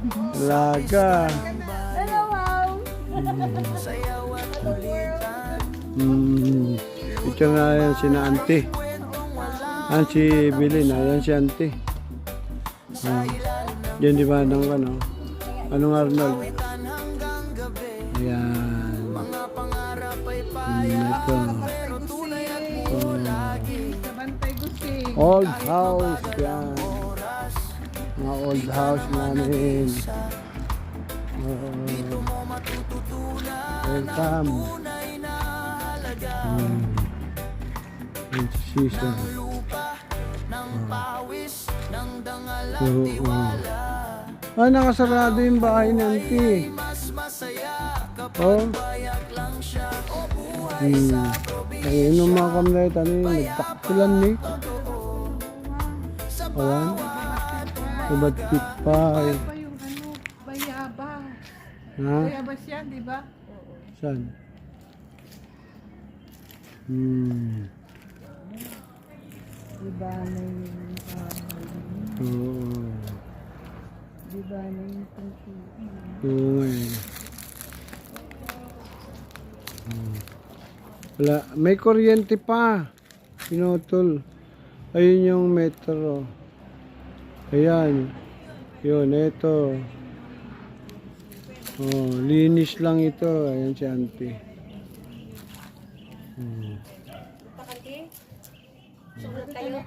Alaga. Hello, wow. Ito nga yan si na auntie. Yan si Bilin. Yan si auntie. Yan di ba nung ano? Anong Arnold? Ayan. Ito. Bantay gusti. Old house. Yan. Mga old house namin. Welcome. Yan si Sisa. Nakasarado yung bahay ni auntie. Oh. Ayun yung mga kamlayt, ano yun, nagtaktulan ni. Ayan. Iba't tipay. Pa yung ano, bayaba. Ha? Bayaba siya, di ba? Saan? Diba na yung Oo. diba na yung tungkol. Oo eh. Wala. May kuryente pa. Pinutol. Ayun yung metro. Ayan. Yun, ito. Oh, linis lang ito. Ayan si auntie. Tayo.